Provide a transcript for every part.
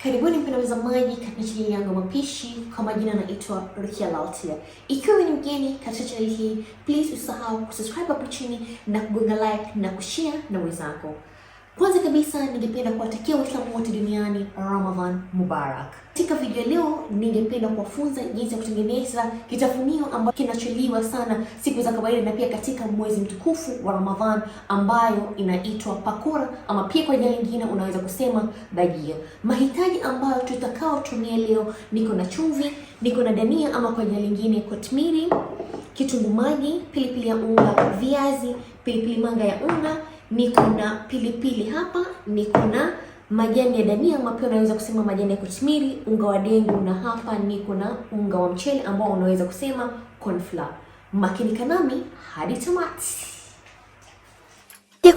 Karibuni mpendwa mtazamaji katika chaneli yangu Mapishi. Kwa majina naitwa Rukia Laltia. Ikiwa ni mgeni katika chaneli hii, please usahau kusubscribe hapo chini na kugonga like na kushare na wenzako. Kwanza kabisa ningependa kuwatakia Waislamu wote duniani Ramadhan Mubarak. Katika video leo ningependa kuwafunza jinsi ya kutengeneza kitafunio ambacho kinacholiwa sana siku za kawaida na pia katika mwezi mtukufu wa Ramadhan, ambayo inaitwa Pakora ama pia kwa jina lingine unaweza kusema Bajia. Mahitaji ambayo tutakao tumia leo, niko na chumvi, niko na dania ama kwa jina lingine kotmiri, kitunguu maji, pilipili ya unga, viazi, pilipili manga ya unga, niko na pilipili hapa, niko na majani ya dania ama pia unaweza kusema majani ya kotmiri, unga wa dengu, na hapa niko na unga wa mchele ambao unaweza kusema corn flour. Makinika nami hadi tamati.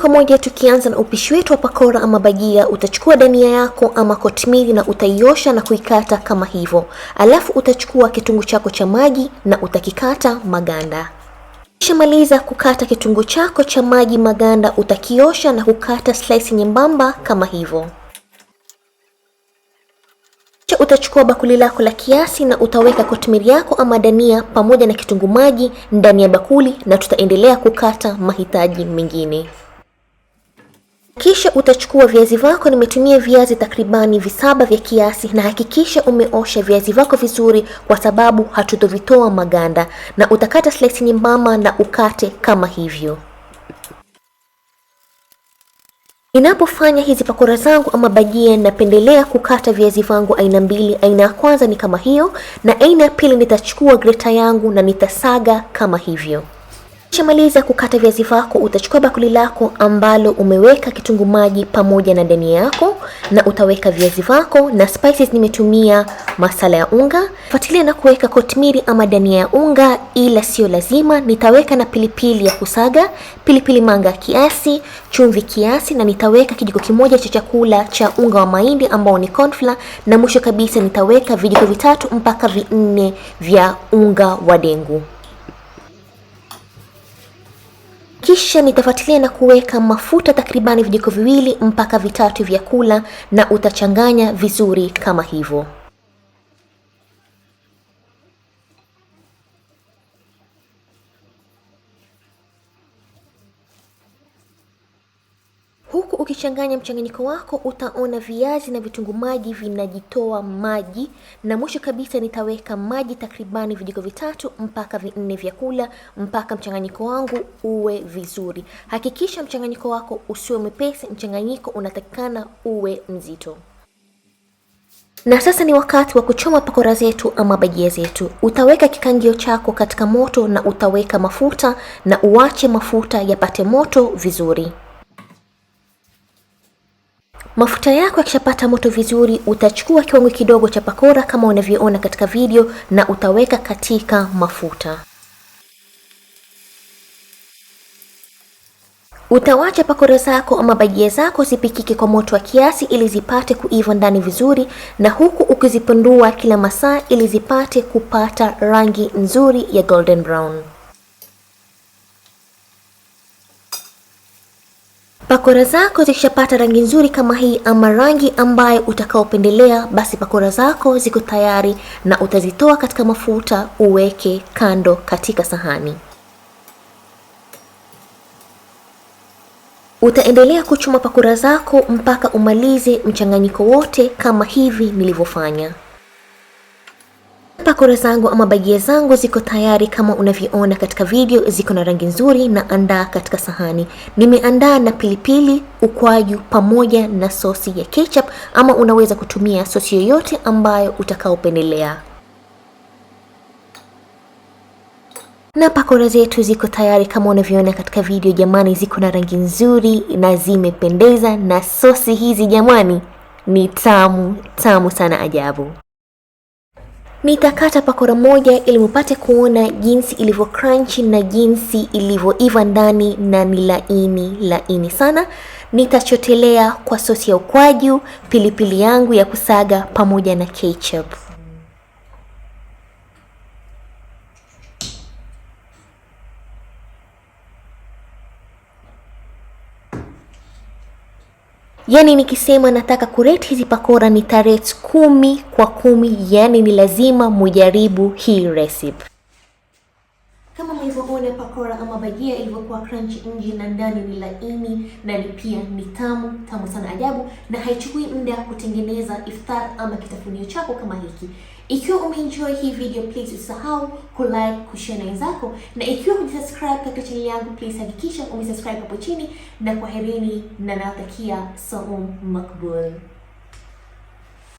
Kwa moja tukianza na upishi wetu wa pakora ama bajia, utachukua dania yako ama kotmiri na utaiosha na kuikata kama hivyo. Alafu utachukua kitunguu chako cha maji na utakikata maganda. Ukishamaliza kukata kitunguu chako cha maji maganda, utakiosha na kukata slice nyembamba kama hivyo. Kisha utachukua bakuli lako la kiasi na utaweka kotmiri yako ama dania pamoja na kitunguu maji ndani ya bakuli, na tutaendelea kukata mahitaji mengine. Kisha utachukua viazi vako. Nimetumia viazi takribani 7 vya kiasi, na hakikisha umeosha viazi vako vizuri kwa sababu hatutovitoa maganda, na utakata slice nyembamba na ukate kama hivyo. Ninapofanya hizi pakora zangu ama bajia, napendelea kukata viazi vangu aina mbili. Aina ya kwanza ni kama hiyo, na aina ya pili nitachukua grater yangu na nitasaga kama hivyo. Ukishamaliza kukata viazi vako, utachukua bakuli lako ambalo umeweka kitunguu maji pamoja na dania yako, na utaweka viazi vako na spices. Nimetumia masala ya unga. Fuatilia na kuweka kotmiri ama dania ya unga, ila sio lazima. Nitaweka na pilipili ya kusaga, pilipili manga kiasi, chumvi kiasi, na nitaweka kijiko kimoja cha chakula cha unga wa mahindi ambao ni corn flour, na mwisho kabisa nitaweka vijiko 3 mpaka 4 vya unga wa dengu. Kisha nitafuatilia na kuweka mafuta takribani vijiko 2 mpaka 3 vya kula, na utachanganya vizuri kama hivyo. Huku ukichanganya mchanganyiko wako, utaona viazi na vitunguu maji vinajitoa maji, na mwisho kabisa nitaweka maji takribani vijiko 3 mpaka 4 vya kula mpaka mchanganyiko wangu uwe vizuri. Hakikisha mchanganyiko wako usiwe mwepesi, mchanganyiko unatakikana uwe mzito. Na sasa ni wakati wa kuchoma pakora zetu ama bajia zetu. Utaweka kikangio chako katika moto na utaweka mafuta na uache mafuta yapate moto vizuri. Mafuta yako yakishapata moto vizuri, utachukua kiwango kidogo cha pakora kama unavyoona katika video na utaweka katika mafuta. Utawacha pakora zako ama bajia zako zipikike kwa moto wa kiasi ili zipate kuiva ndani vizuri, na huku ukizipindua kila masaa ili zipate kupata rangi nzuri ya golden brown. Pakora zako zikishapata rangi nzuri kama hii ama rangi ambayo utakaopendelea, basi pakora zako ziko tayari na utazitoa katika mafuta uweke kando katika sahani. Utaendelea kuchoma pakora zako mpaka umalize mchanganyiko wote kama hivi nilivyofanya. Pakora zangu ama bajia zangu ziko tayari kama unavyoona katika video, ziko na rangi nzuri, na andaa katika sahani. Nimeandaa na pilipili, ukwaju pamoja na sosi ya ketchup, ama unaweza kutumia sosi yoyote ambayo utakaopendelea. Na pakora zetu ziko tayari kama unavyoona katika video. Jamani, ziko na rangi nzuri na zimependeza, na sosi hizi jamani ni tamu tamu sana ajabu. Nitakata pakora moja ili mpate kuona jinsi ilivyo crunchy na jinsi ilivyoiva ndani na ni laini sana. Nitachotelea kwa sosi ya ukwaju, pilipili yangu ya kusaga pamoja na ketchup. Yani nikisema nataka kurate hizi pakora nitarate 10 kwa 10, yani ni lazima mujaribu hii recipe. Kama mlivyoona pakora ama bajia ilivyokuwa crunchy nje na ndani ni laini na pia ni tamu sana ajabu, na haichukui muda kutengeneza iftar ama kitafunio chako kama hiki. Ikiwa umeenjoy hii video, please usisahau kulike, kushare na wenzako, na ikiwa hujasubscribe katika channel yangu, please hakikisha umesubscribe hapo chini, na kwaherini na nawatakia saum makbul.